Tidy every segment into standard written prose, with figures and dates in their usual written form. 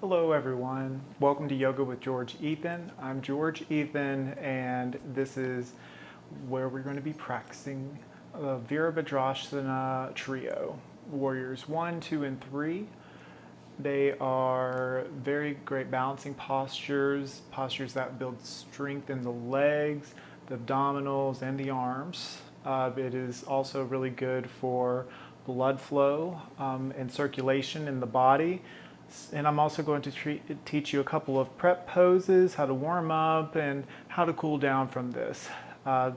Hello everyone, welcome to Yoga with George Ethan. I'm George Ethan and this is where we're going to be practicing the Virabhadrasana trio, warriors 1, 2, and 3. They are very great balancing postures, postures that build strength in the legs, the abdominals, and the arms. It is also really good for blood flow and circulation in the body. And I'm also going to teach you a couple of prep poses, how to warm up, and how to cool down from this.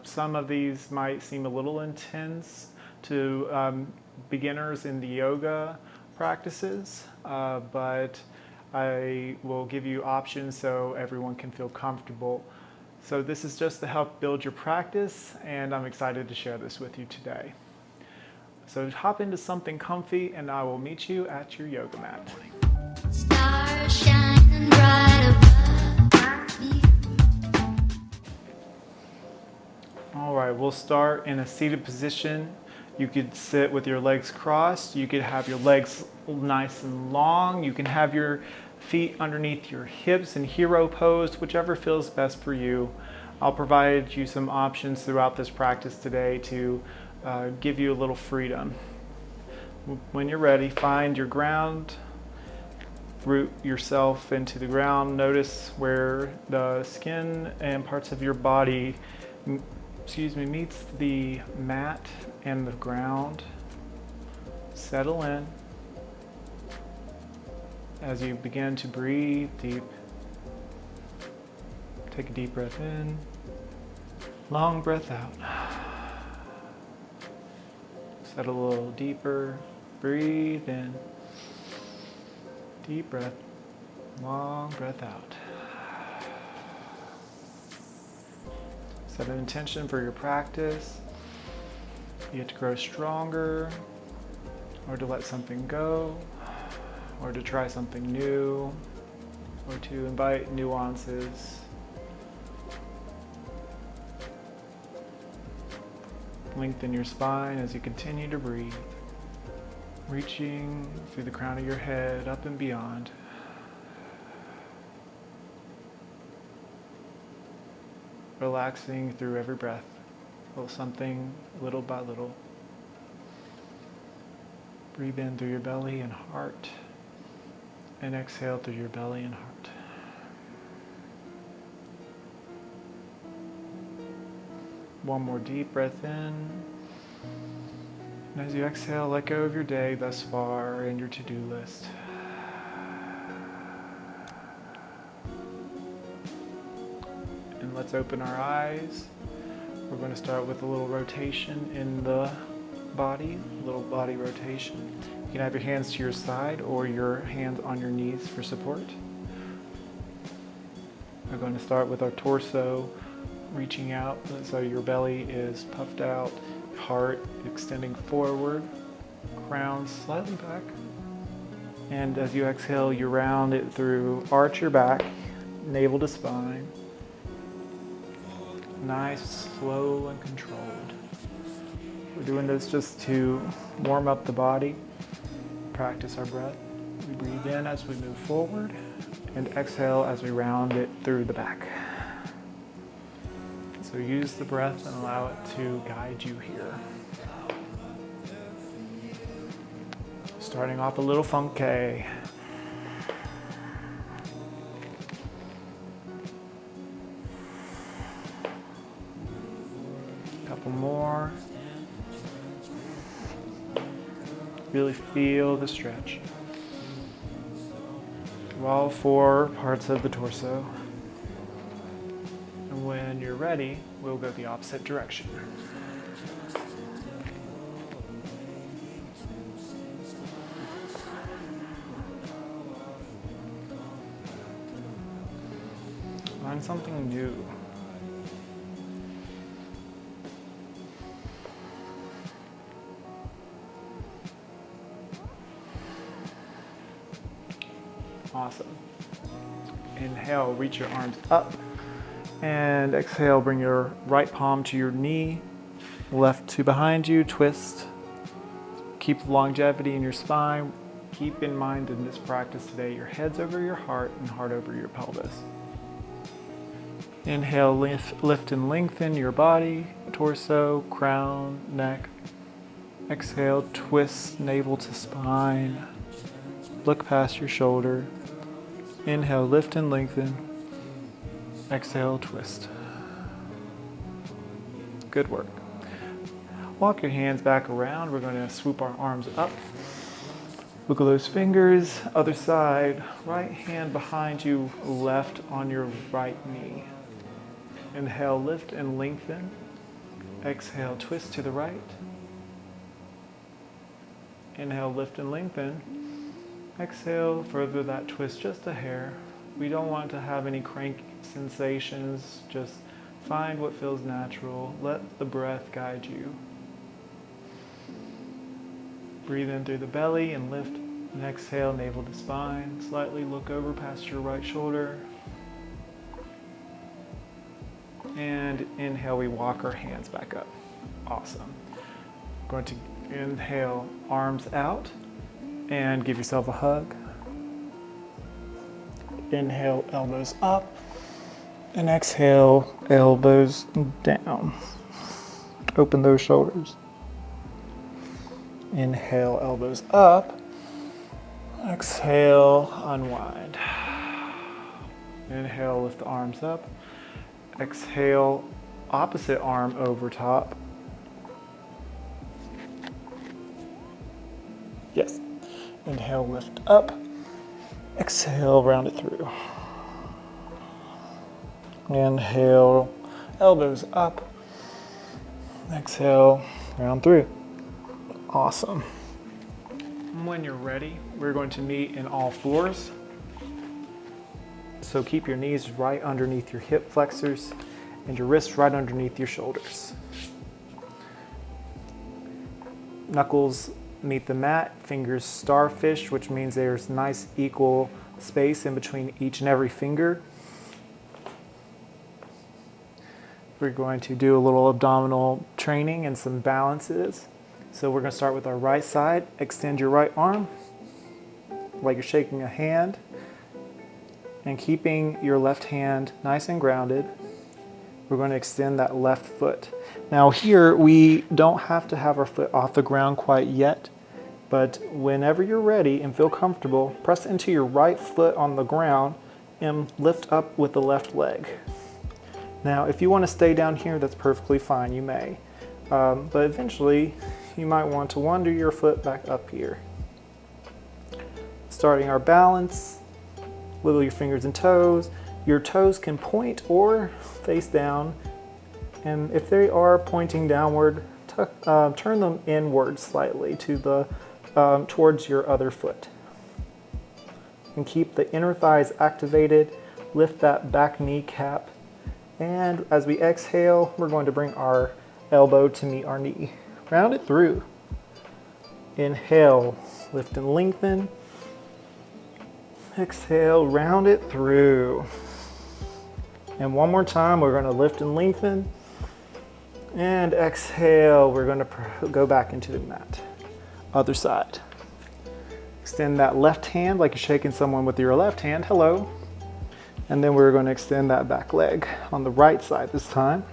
Some of these might seem a little intense to beginners in the yoga practices, but I will give you options so everyone can feel comfortable. So this is just to help build your practice, and I'm excited to share this with you today. So hop into something comfy, and I will meet you at your yoga mat. Stars shining bright above me. All right, we'll start in a seated position. You could sit with your legs crossed. You could have your legs nice and long. You can have your feet underneath your hips in hero pose, whichever feels best for you. I'll provide you some options throughout this practice today to give you a little freedom. When you're ready, find your ground. Root yourself into the ground. Notice where the skin and parts of your body meets the mat and the ground. Settle in as you begin to breathe deep. Take a deep breath in, long breath out. Settle a little deeper, breathe in. Deep breath, long breath out. Set an intention for your practice. You get to grow stronger, or to let something go, or to try something new, or to invite nuances. Lengthen your spine as you continue to breathe. Reaching through the crown of your head, up and beyond. Relaxing through every breath. Feel something little by little. Breathe in through your belly and heart. And exhale through your belly and heart. One more deep breath in. And as you exhale, let go of your day thus far and your to-do list. And let's open our eyes. We're going to start with a little rotation in the body, a little body rotation. You can have your hands to your side or your hands on your knees for support. We're going to start with our torso reaching out, so your belly is puffed out. Heart extending forward, crown slightly back. And as you exhale, you round it through, arch your back, navel to spine. Nice, slow, and controlled. We're doing this just to warm up the body, practice our breath. We breathe in as we move forward, and exhale as we round it through the back. So use the breath and allow it to guide you here. Starting off a little funky. Couple more. Really feel the stretch through all four parts of the torso. And when you're ready, we'll go the opposite direction. Find something new. Awesome. Inhale, reach your arms up. And exhale, bring your right palm to your knee, left to behind you, twist. Keep longevity in your spine. Keep in mind in this practice today, your head's over your heart and heart over your pelvis. Inhale, lift and lengthen your body, torso, crown, neck. Exhale, twist navel to spine. Look past your shoulder. Inhale, lift and lengthen. Exhale, twist. Good work. Walk your hands back around. We're going to swoop our arms up. Wiggle those fingers. Other side. Right hand behind you, left on your right knee. Inhale, lift and lengthen. Exhale, twist to the right. Inhale, lift and lengthen. Exhale, further that twist just a hair. We don't want to have any crank sensations. Just find what feels natural. Let the breath guide you. Breathe in through the belly and lift. And exhale, navel to spine. Slightly look over past your right shoulder. And inhale, we walk our hands back up. Awesome. Going to inhale, arms out, and give yourself a hug. Inhale, elbows up, and exhale, elbows down. Open those shoulders. Inhale, elbows up. Exhale, unwind. Inhale, lift the arms up. Exhale, opposite arm over top. Yes. Inhale, lift up. Exhale, round it through. Inhale, elbows up. Exhale, round through. Awesome. When you're ready, we're going to meet in all fours. So keep your knees right underneath your hip flexors and your wrists right underneath your shoulders. Knuckles meet the mat, fingers starfish, which means there's nice equal space in between each and every finger. We're going to do a little abdominal training and some balances. So we're going to start with our right side. Extend your right arm like you're shaking a hand, and keeping your left hand nice and grounded, we're going to extend that left foot. Now here, we don't have to have our foot off the ground quite yet, but whenever you're ready and feel comfortable, press into your right foot on the ground and lift up with the left leg. Now, if you want to stay down here, that's perfectly fine, you may. But eventually, you might want to wander your foot back up here. Starting our balance, wiggle your fingers and toes. Your toes can point or face down, and if they are pointing downward, turn them inward slightly to the towards your other foot. And keep the inner thighs activated. Lift that back kneecap, and as we exhale, we're going to bring our elbow to meet our knee. Round it through. Inhale, lift and lengthen. Exhale, round it through. And one more time, we're going to lift and lengthen. And exhale, we're going to go back into the mat. Other side. Extend that left hand like you're shaking someone with your left hand. Hello. And then we're going to extend that back leg on the right side this time.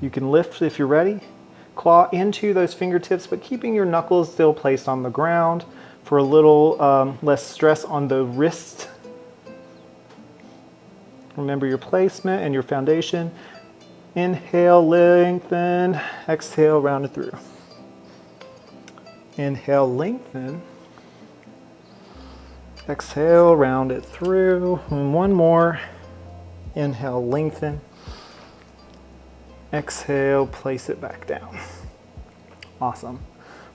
You can lift if you're ready. Claw into those fingertips, but keeping your knuckles still placed on the ground for a little less stress on the wrist. Remember your placement and your foundation. Inhale, lengthen. Exhale, round it through. Inhale, lengthen. Exhale, round it through. And one more. Inhale, lengthen. Exhale, place it back down. Awesome.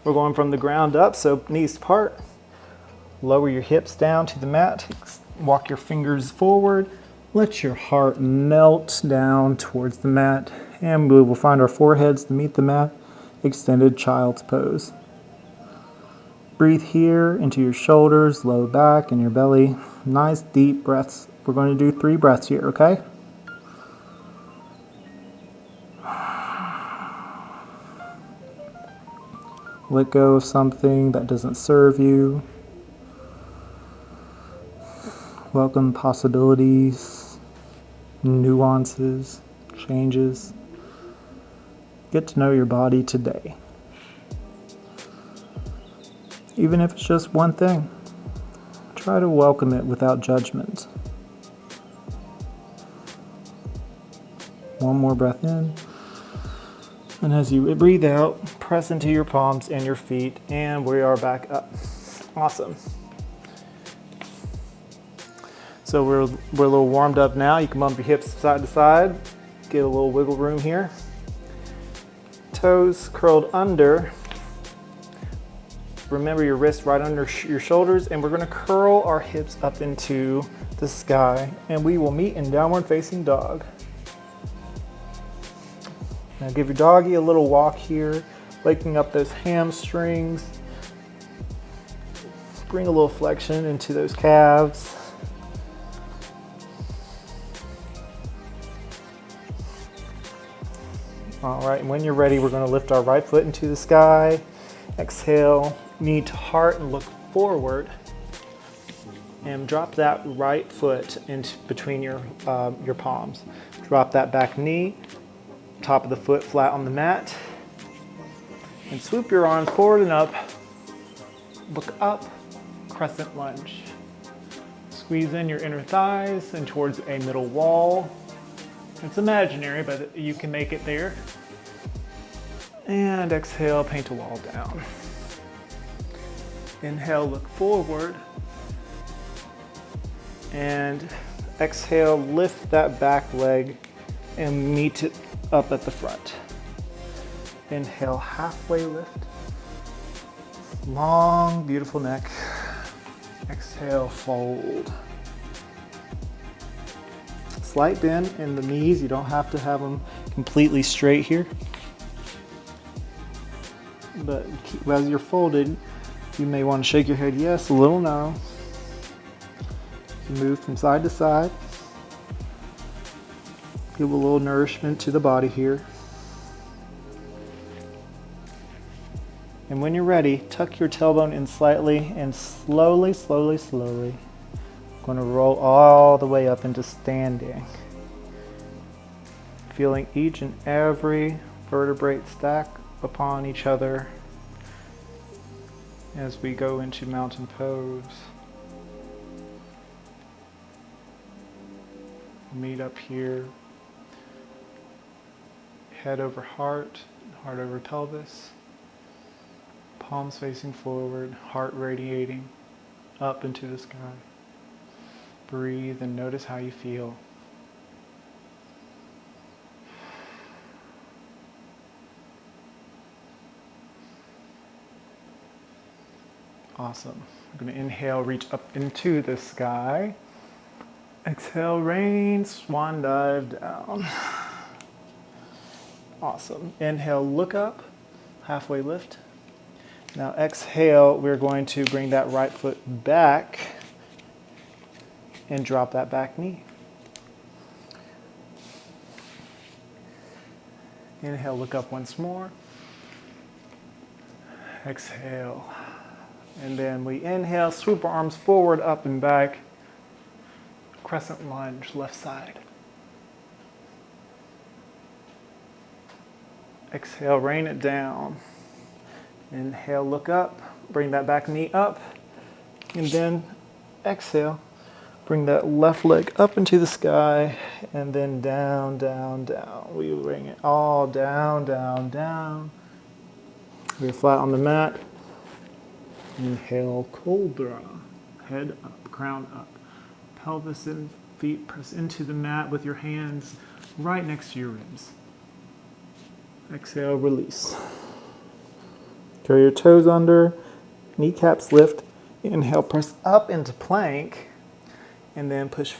We're going from the ground up, so knees part. Lower your hips down to the mat. Walk your fingers forward. Let your heart melt down towards the mat. And we will find our foreheads to meet the mat. Extended child's pose. Breathe here into your shoulders, low back, and your belly. Nice deep breaths. We're going to do 3 breaths here, okay? Let go of something that doesn't serve you. Welcome possibilities, nuances, changes. Get to know your body today. Even if it's just one thing, try to welcome it without judgment. One more breath in. And as you breathe out, press into your palms and your feet, and we are back up. Awesome. So we're a little warmed up now. You can bump your hips side to side, get a little wiggle room here. Toes curled under. Remember your wrists right under your shoulders, and we're going to curl our hips up into the sky, and we will meet in downward facing dog. Now give your doggy a little walk here, waking up those hamstrings. Bring a little flexion into those calves. All right, and when you're ready, we're going to lift our right foot into the sky. Exhale, knee to heart and look forward. And drop that right foot into between your palms. Drop that back knee, top of the foot flat on the mat. And swoop your arms forward and up. Look up, crescent lunge. Squeeze in your inner thighs and towards a middle wall. It's imaginary, but you can make it there. And exhale, paint a wall down. Inhale, look forward. And exhale, lift that back leg and meet it up at the front. Inhale, halfway lift. Long, beautiful neck. Exhale, fold. Slight bend in the knees. You don't have to have them completely straight here. But as you're folded, you may want to shake your head yes, a little no. You move from side to side. Give a little nourishment to the body here. And when you're ready, tuck your tailbone in slightly and slowly, slowly, slowly. Going to roll all the way up into standing. Feeling each and every vertebrae stack upon each other as we go into mountain pose. Meet up here. Head over heart, heart over pelvis. Palms facing forward, heart radiating up into the sky. Breathe and notice how you feel. Awesome. I'm going to inhale, reach up into the sky. Exhale, rain, swan dive down. Awesome. Inhale, look up, halfway lift. Now exhale, we're going to bring that right foot back and drop that back knee. Inhale, look up once more. Exhale. And then we inhale, swoop our arms forward, up and back. Crescent lunge, left side. Exhale, rain it down. Inhale, look up, bring that back knee up. And then exhale, bring that left leg up into the sky, and then down, down, down. We bring it all down, down, down. We're flat on the mat. Inhale, cobra. Head up, crown up. Pelvis and feet press into the mat with your hands right next to your ribs. Exhale, release. Curl your toes under, kneecaps lift. Inhale, press up into plank. And then push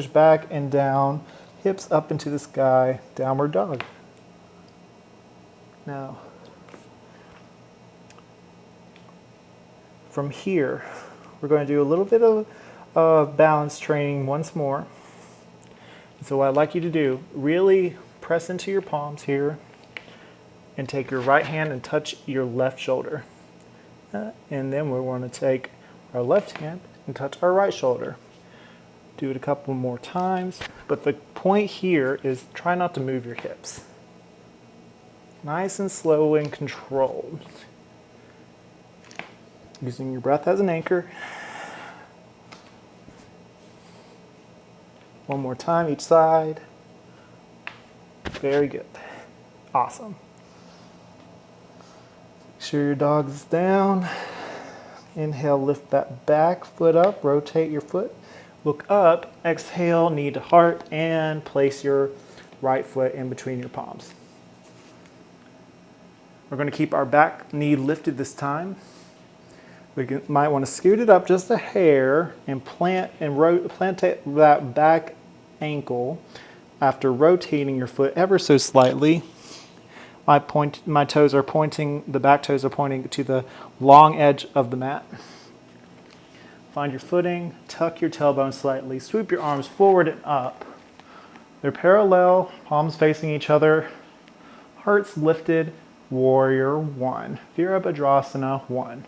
back and down, hips up into the sky, downward dog. Now, from here, we're going to do a little bit of balance training once more. So what I'd like you to do, really press into your palms here and take your right hand and touch your left shoulder. And then we want to take our left hand and touch our right shoulder. Do it a couple more times, but the point here is try not to move your hips. Nice and slow and controlled. Using your breath as an anchor. One more time each side. Very good. Awesome. Make sure your dog is down. Inhale, lift that back foot up, rotate your foot. Look up, exhale, knee to heart, and place your right foot in between your palms. We're going to keep our back knee lifted this time. We might want to scoot it up just a hair and plant that back ankle after rotating your foot ever so slightly. My toes are pointing, the back toes are pointing to the long edge of the mat. Find your footing, tuck your tailbone slightly, swoop your arms forward and up. They're parallel, palms facing each other, hearts lifted, warrior one. Virabhadrasana 1.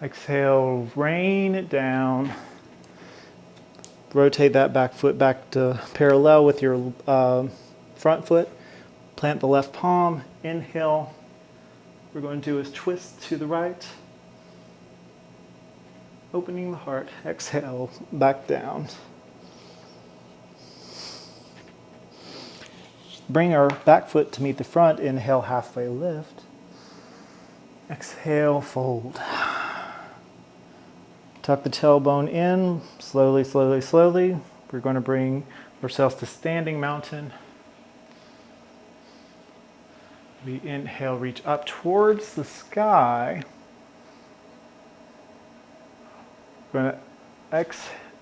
Exhale, rain it down. Rotate that back foot back to parallel with your front foot. Plant the left palm. Inhale. We're going to do is twist to the right. Opening the heart. Exhale, back down. Bring our back foot to meet the front. Inhale, halfway lift. Exhale, fold. Tuck the tailbone in, slowly, slowly, slowly. We're going to bring ourselves to standing mountain. We inhale, reach up towards the sky. We're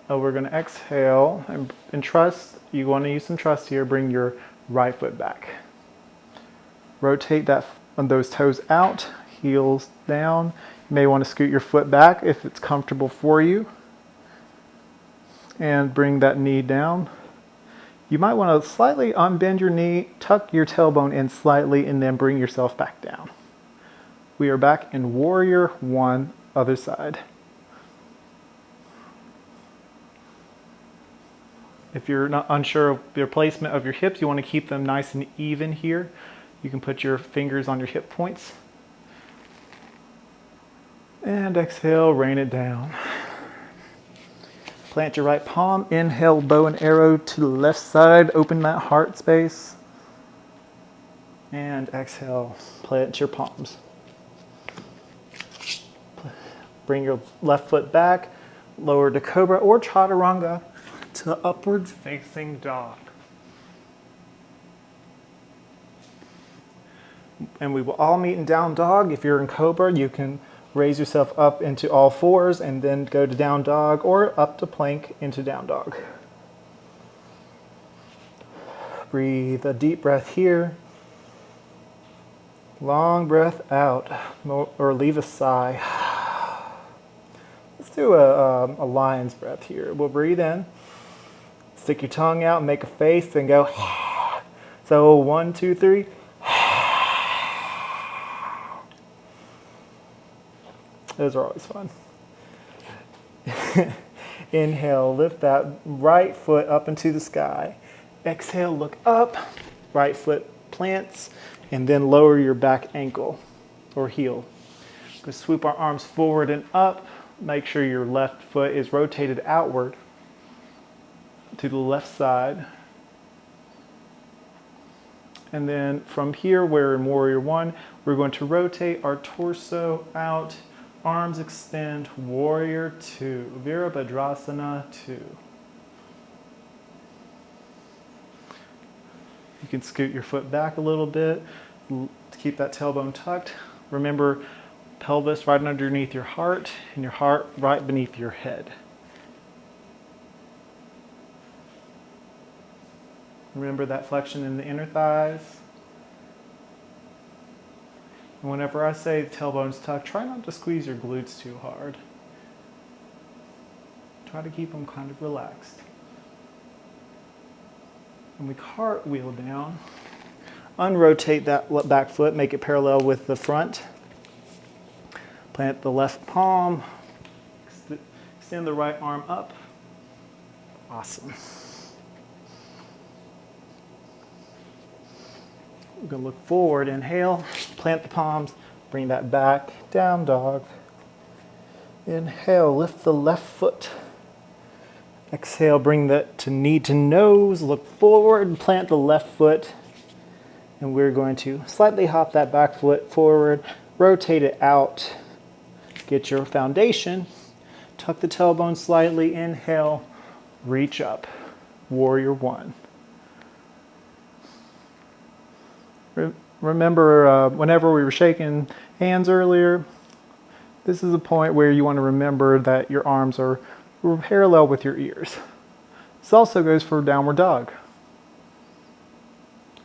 going to exhale and trust. You want to use some trust here. Bring your right foot back. Rotate those toes out, heels down. You may want to scoot your foot back if it's comfortable for you. And bring that knee down. You might want to slightly unbend your knee, tuck your tailbone in slightly, and then bring yourself back down. We are back in warrior one, other side. If you're not unsure of your placement of your hips, you want to keep them nice and even here. You can put your fingers on your hip points. And exhale, rain it down. Plant your right palm. Inhale, bow and arrow to the left side. Open that heart space. And exhale, plant your palms. Bring your left foot back. Lower to cobra or chaturanga to upward facing dog. And we will all meet in down dog. If you're in cobra, you can raise yourself up into all fours and then go to down dog or up to plank into down dog. Breathe a deep breath here. Long breath out, or leave a sigh. Let's do a lion's breath here. We'll breathe in. Stick your tongue out, make a face, and go. So 1, 2, 3. Those are always fun. Inhale, lift that right foot up into the sky. Exhale, look up. Right foot plants, and then lower your back ankle or heel. Go swoop our arms forward and up. Make sure your left foot is rotated outward to the left side. And then from here, we're in warrior one, we're going to rotate our torso out. Arms extend, warrior two, Virabhadrasana 2. You can scoot your foot back a little bit to keep that tailbone tucked. Remember, pelvis right underneath your heart and your heart right beneath your head. Remember that flexion in the inner thighs. And whenever I say tailbone's tucked, try not to squeeze your glutes too hard. Try to keep them kind of relaxed. And we cartwheel down. Unrotate that back foot, make it parallel with the front. Plant the left palm, extend the right arm up. Awesome. We're going to look forward, inhale, plant the palms, bring that back, down dog. Inhale, lift the left foot. Exhale, bring that to knee to nose, look forward and plant the left foot. And we're going to slightly hop that back foot forward, rotate it out, get your foundation, tuck the tailbone slightly, inhale, reach up, warrior one. Remember, whenever we were shaking hands earlier, this is a point where you want to remember that your arms are parallel with your ears. This also goes for downward dog.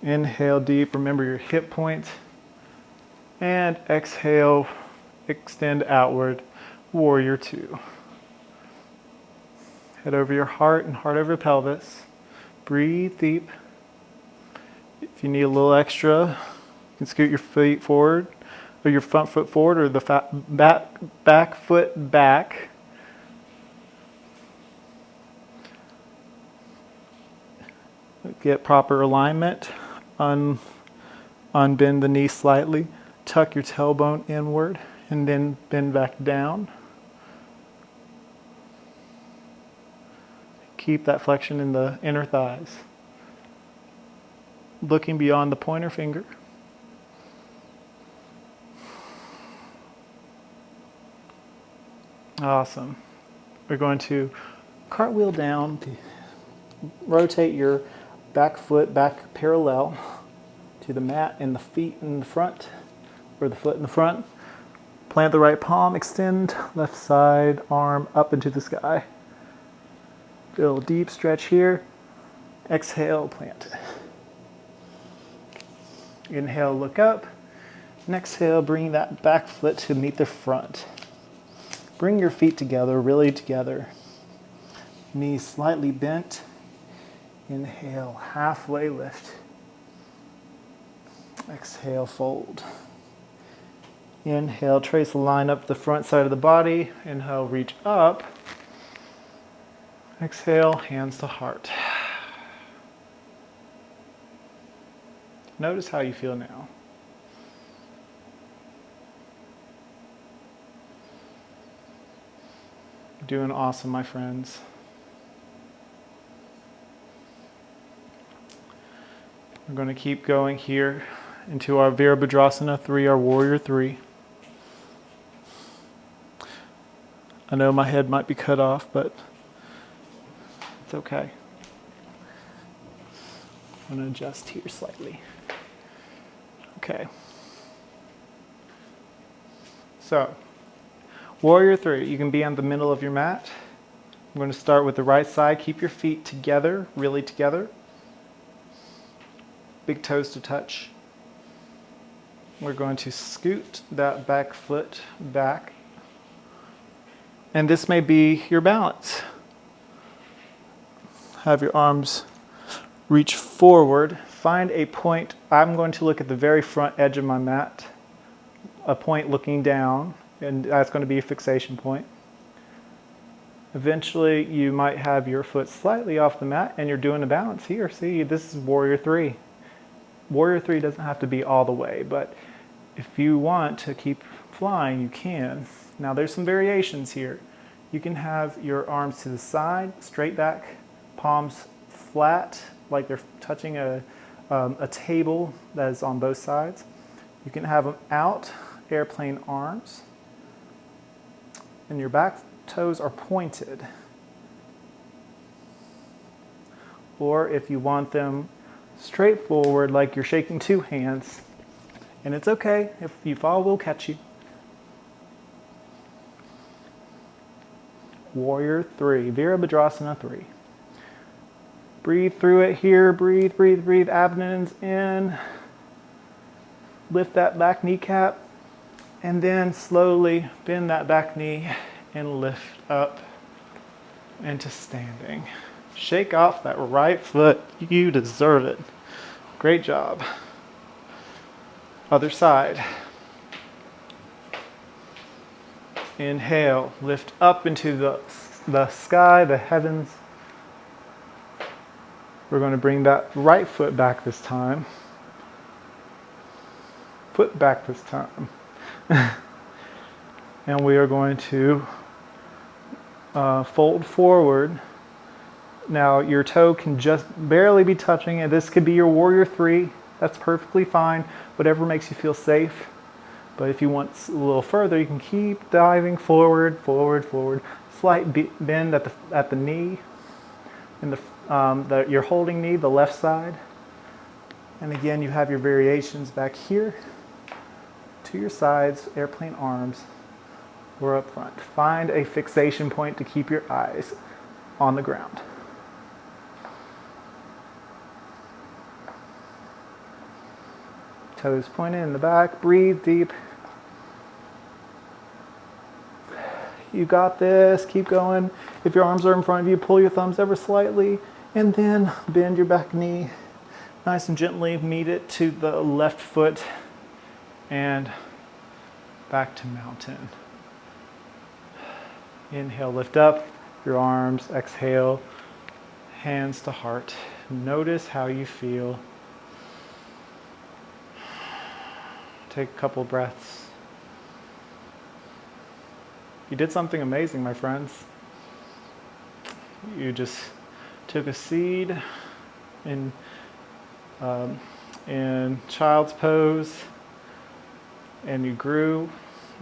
Inhale deep, remember your hip point. And exhale, extend outward, warrior two. Head over your heart and heart over your pelvis. Breathe deep. If you need a little extra, you can scoot your feet forward, or your front foot forward, or the back foot back. Get proper alignment. Unbend the knee slightly. Tuck your tailbone inward, and then bend back down. Keep that flexion in the inner thighs. Looking beyond the pointer finger. Awesome. We're going to cartwheel down, rotate your back foot back parallel to the mat and the feet in the front, or the foot in the front. Plant the right palm, extend left side arm up into the sky. Feel a deep stretch here. Exhale, plant. Inhale, look up. And exhale, bring that back foot to meet the front. Bring your feet together, really together. Knees slightly bent. Inhale, halfway lift. Exhale, fold. Inhale, trace a line up the front side of the body. Inhale, reach up. Exhale, hands to heart. Notice how you feel now. You're doing awesome, my friends. We're going to keep going here into our Virabhadrasana 3, our warrior 3. I know my head might be cut off, but it's okay. I'm going to adjust here slightly. Okay. So, warrior 3, you can be on the middle of your mat. I'm going to start with the right side. Keep your feet together, really together. Big toes to touch. We're going to scoot that back foot back. And this may be your balance. Have your arms reach forward. Find a point. I'm going to look at the very front edge of my mat. A point looking down, and that's going to be a fixation point. Eventually, you might have your foot slightly off the mat, and you're doing a balance here. See, this is warrior 3. Warrior 3 doesn't have to be all the way, but if you want to keep flying, you can. Now, there's some variations here. You can have your arms to the side, straight back, palms flat, like they're touching a table that is on both sides. You can have them out, airplane arms, and your back toes are pointed. Or if you want them straight forward, like you're shaking two hands, and it's okay, if you fall, we'll catch you. Warrior 3, Virabhadrasana 3. Breathe through it here, breathe, breathe, breathe, abdomens in. Lift that back kneecap, and then slowly bend that back knee and lift up. into standing. Shake off that right foot. You deserve it. Great job. Other side. Inhale, lift up into the sky, the heavens. We're going to bring that right foot back this time. Foot back this time. And we are going to fold forward. Now your toe can just barely be touching it. This could be your warrior three. That's perfectly fine. Whatever makes you feel safe. But if you want a little further, you can keep diving forward, forward, forward. Slight bend at the knee, in your holding knee, the left side. And again, you have your variations back here, to your sides, airplane arms, or up front. Find a fixation point to keep your eyes on the ground. Toes pointed in the back, breathe deep. You got this, keep going. If your arms are in front of you, pull your thumbs ever slightly, and then bend your back knee. Nice and gently meet it to the left foot, and back to mountain. Inhale, lift up your arms, exhale, hands to heart. Notice how you feel. Take a couple breaths. You did something amazing, my friends. You just took a seed in child's pose, and you grew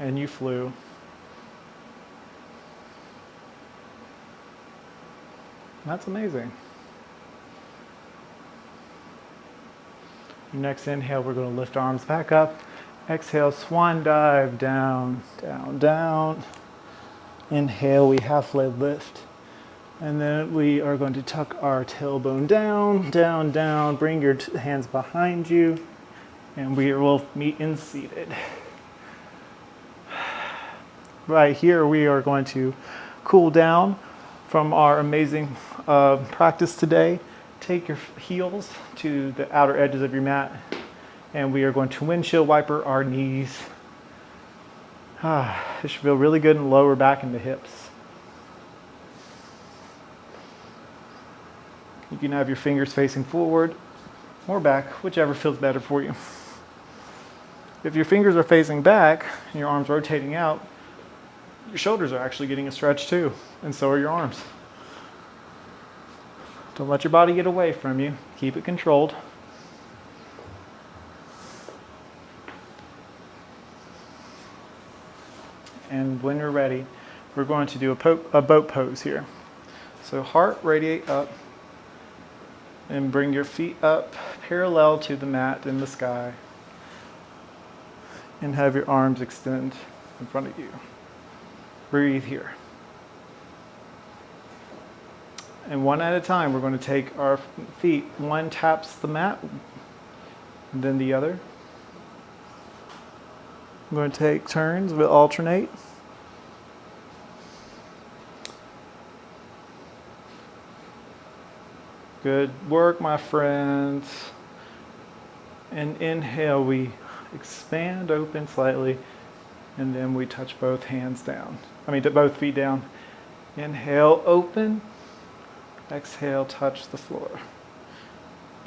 and you flew. That's amazing. Next inhale, we're going to lift arms back up. Exhale, swan dive, down, down, down. Inhale, we halfway lift. And then we are going to tuck our tailbone down, down, down. Bring your hands behind you. And we will meet in seated. Right here, we are going to cool down from our amazing practice today. Take your heels to the outer edges of your mat, and we are going to windshield wiper our knees. It should feel really good in the lower back and the hips. You can have your fingers facing forward or back, whichever feels better for you. If your fingers are facing back and your arms rotating out, your shoulders are actually getting a stretch too, and so are your arms. Don't let your body get away from you. Keep it controlled. And when you're ready, we're going to do a boat pose here. So heart radiate up and bring your feet up parallel to the mat in the sky. And have your arms extend in front of you. Breathe here. And one at a time, we're going to take our feet. One taps the mat, and then the other. I'm going to take turns, we'll alternate. Good work, my friends. And inhale, we expand open slightly, and then we touch both hands down. Both feet down. Inhale, open. Exhale, touch the floor.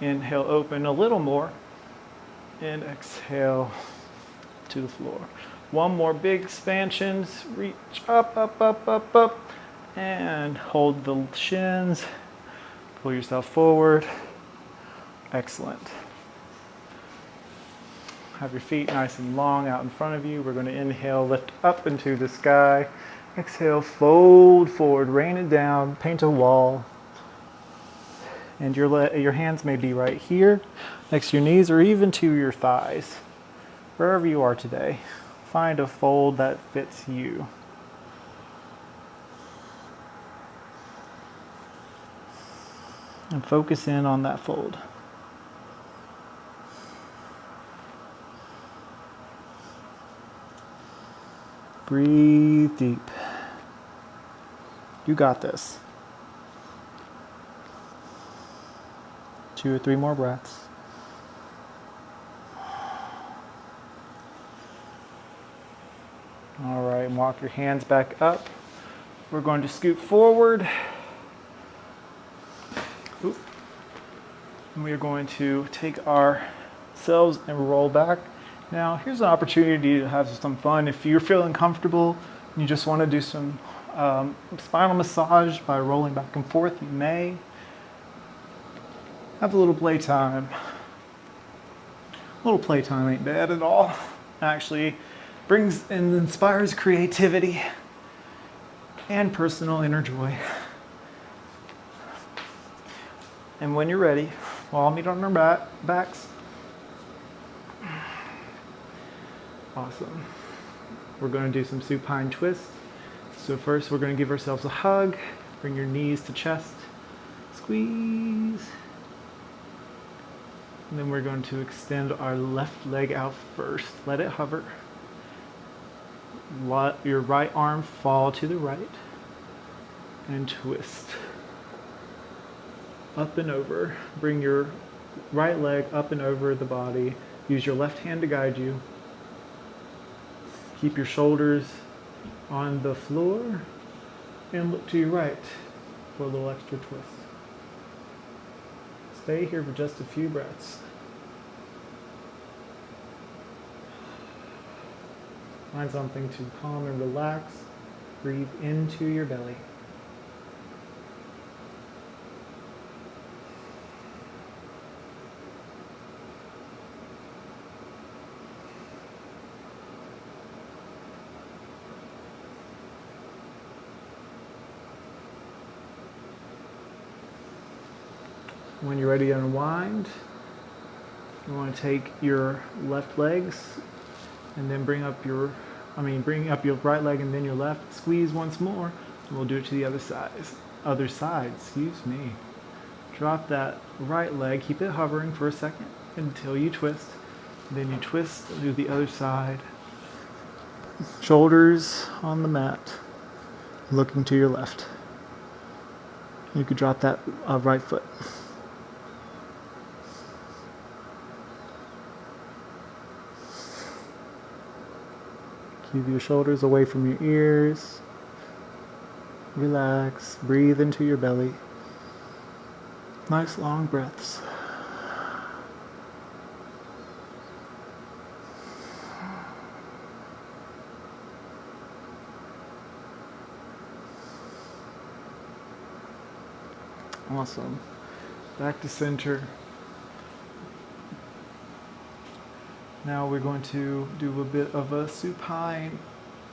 Inhale, open a little more. And exhale to the floor. One more big expansions. Reach up, up, up, up, up. And hold the shins. Pull yourself forward. Excellent. Have your feet nice and long out in front of you. We're going to inhale, lift up into the sky. Exhale, fold forward, rain it down, paint a wall. And your hands may be right here, next to your knees, or even to your thighs. Wherever you are today, find a fold that fits you. And focus in on that fold. Breathe deep. You got this. 2 or 3 more breaths. All right, and walk your hands back up. We're going to scoot forward. Oop. And we are going to take ourselves and roll back. Now, here's an opportunity to have some fun. If you're feeling comfortable and you just want to do some spinal massage by rolling back and forth, you may. Have a little playtime. A little playtime ain't bad at all. Actually brings and inspires creativity and personal inner joy. And when you're ready, we'll all meet on our backs. Awesome. We're going to do some supine twist. So first we're going to give ourselves a hug. Bring your knees to chest. Squeeze. And then we're going to extend our left leg out first. Let it hover. Let your right arm fall to the right. And twist. Up and over. Bring your right leg up and over the body. Use your left hand to guide you. Keep your shoulders on the floor and look to your right for a little extra twist. Stay here for just a few breaths. Find something to calm and relax. Breathe into your belly. When you're ready to unwind, you want to take your left legs and then bring up your right leg and then your left. Squeeze once more, and we'll do it to the other side, excuse me. Drop that right leg, keep it hovering for a second until you twist. Then you twist to the other side. Shoulders on the mat, looking to your left. You could drop that right foot. Keep your shoulders away from your ears. Relax. Breathe into your belly. Nice long breaths. Awesome. Back to center. Now we're going to do a bit of a supine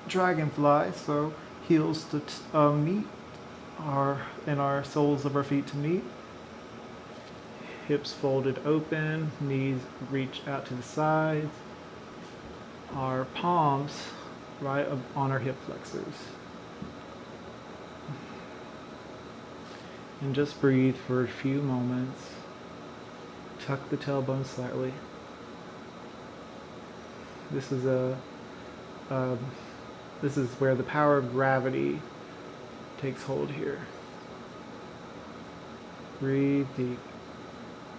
dragonfly. So heels to meet, and our soles of our feet to meet. Hips folded open, knees reach out to the sides. Our palms right on our hip flexors. And just breathe for a few moments. Tuck the tailbone slightly. This is where the power of gravity takes hold here. Breathe deep.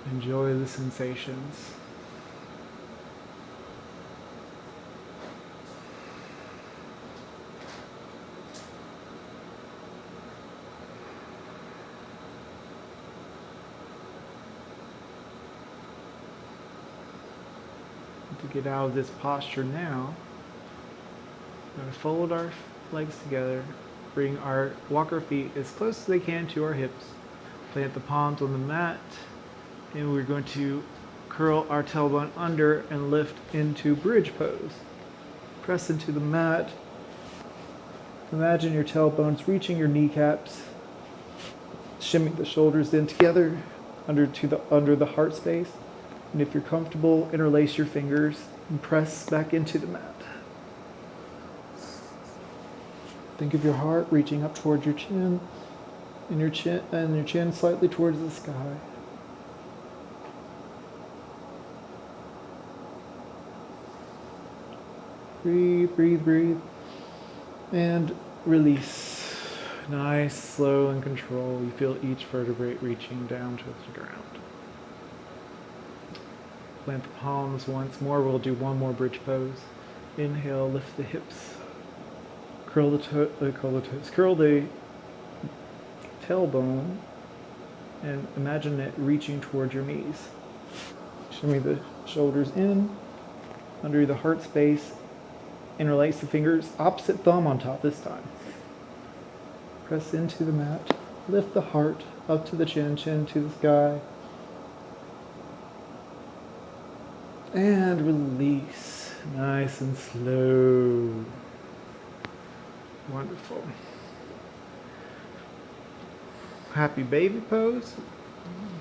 Enjoy the sensations. To get out of this posture now, we're going to fold our legs together, walk our feet as close as they can to our hips, plant the palms on the mat, and we're going to curl our tailbone under and lift into bridge pose. Press into the mat. Imagine your tailbones reaching your kneecaps. Shimmy the shoulders in together under the heart space. And if you're comfortable, interlace your fingers and press back into the mat. Think of your heart reaching up towards your chin, and your chin slightly towards the sky. Breathe, breathe, breathe. And release. Nice, slow, and control. You feel each vertebrae reaching down towards the ground. Plant the palms once more. We'll do one more bridge pose. Inhale, lift the hips. Curl the toes. Curl the tailbone and imagine it reaching towards your knees. Shimmy the shoulders in, under the heart space. Interlace the fingers, opposite thumb on top this time. Press into the mat. Lift the heart up to the chin, chin to the sky. And release, nice and slow. Wonderful. Happy baby pose.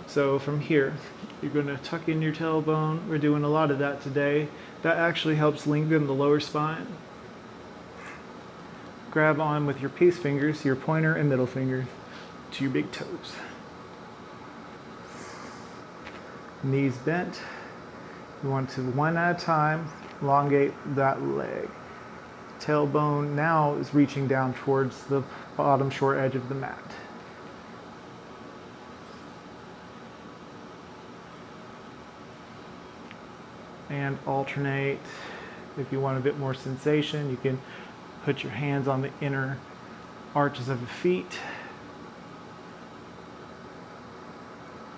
So from here, you're going to tuck in your tailbone. We're doing a lot of that today. That actually helps lengthen the lower spine. Grab on with your peace fingers, your pointer and middle finger, to your big toes. Knees bent. You want to, one at a time, elongate that leg. Tailbone now is reaching down towards the bottom short edge of the mat. And alternate. If you want a bit more sensation, you can put your hands on the inner arches of the feet.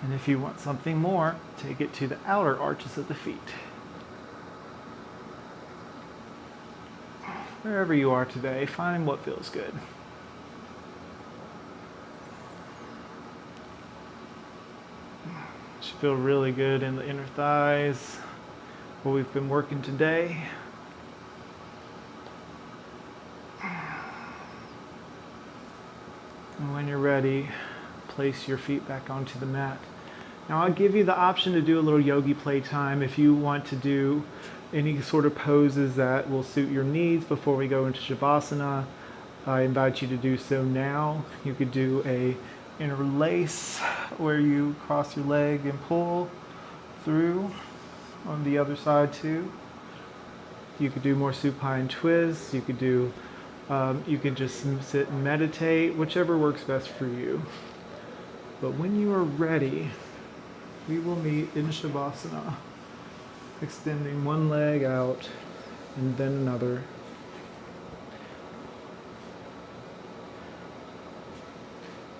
And if you want something more, take it to the outer arches of the feet. Wherever you are today, find what feels good. Should feel really good in the inner thighs. What we've been working today. And when you're ready, place your feet back onto the mat. Now I'll give you the option to do a little yogi playtime if you want to do any sort of poses that will suit your needs before we go into Shavasana. I invite you to do so now. You could do a interlace where you cross your leg and pull through on the other side too. You could do more supine twists. You could do, you could just sit and meditate, whichever works best for you. But when you are ready, we will meet in Shavasana, extending one leg out and then another.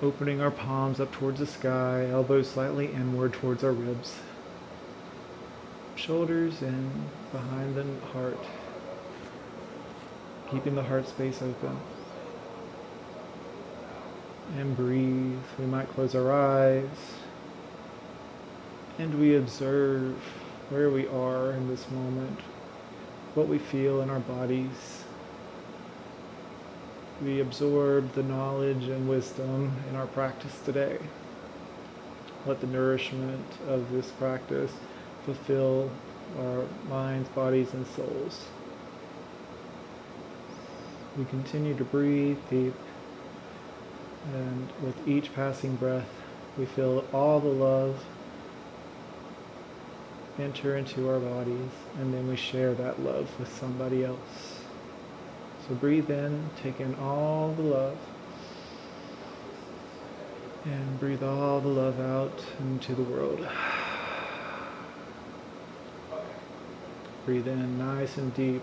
Opening our palms up towards the sky, elbows slightly inward towards our ribs. Shoulders in behind the heart, keeping the heart space open. And breathe. We might close our eyes. And we observe where we are in this moment, what we feel in our bodies. We absorb the knowledge and wisdom in our practice today. Let the nourishment of this practice fulfill our minds, bodies, and souls. We continue to breathe deep, and with each passing breath, we feel all the love enter into our bodies, and then we share that love with somebody else. So breathe in, take in all the love, and breathe all the love out into the world. Breathe in nice and deep,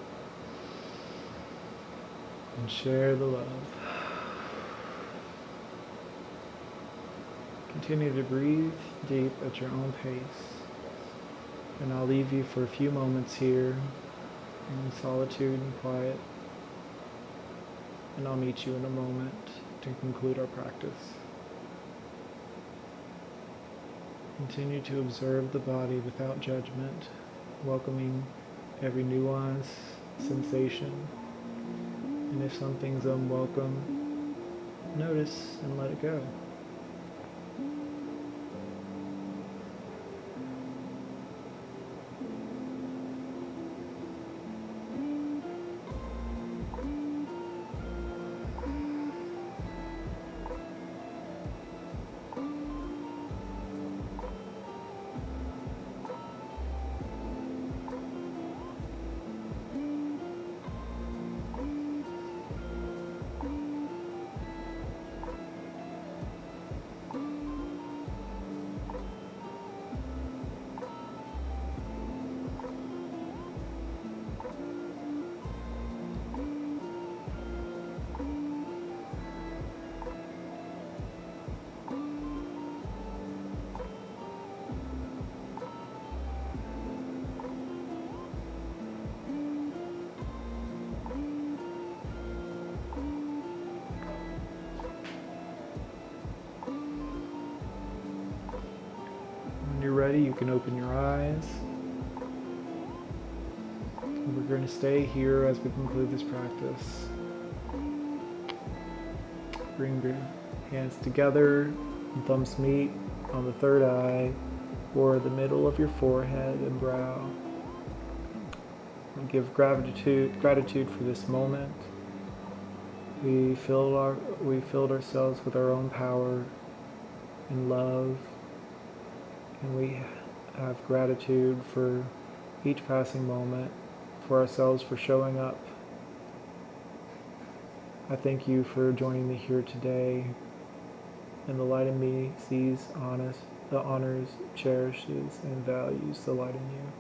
and share the love. Continue to breathe deep at your own pace. And I'll leave you for a few moments here in solitude and quiet. And I'll meet you in a moment to conclude our practice. Continue to observe the body without judgment, welcoming every nuance, sensation. And if something's unwelcome, notice and let it go. ready, you can open your eyes. We're going to stay here as we conclude this practice. Bring your hands together, and thumbs meet on the third eye or the middle of your forehead and brow. And give gratitude for this moment. We filled ourselves with our own power and love, and we have gratitude for each passing moment, for ourselves for showing up. I thank you for joining me here today, and the light in me sees, honors, cherishes, and values the light in you.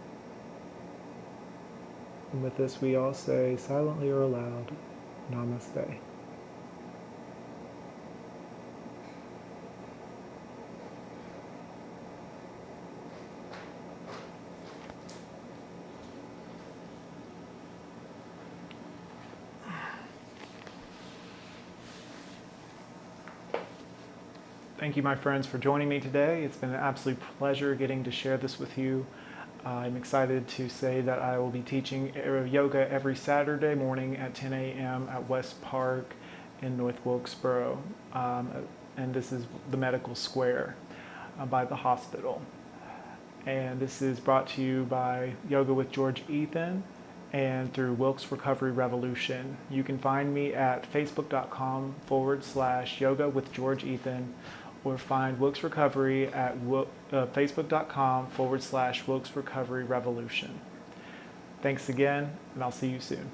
And with this we all say, silently or aloud, Namaste. Thank you, my friends, for joining me today. It's been an absolute pleasure getting to share this with you. I'm excited to say that I will be teaching yoga every Saturday morning at 10 a.m. at West Park in North Wilkesboro. And this is the Medical Square by the hospital. And this is brought to you by Yoga with George Ethan and through Wilkes Recovery Revolution. You can find me at facebook.com/yoga with George Ethan, or find Wilkes Recovery at facebook.com/Wilkes Recovery Revolution. Thanks again, and I'll see you soon.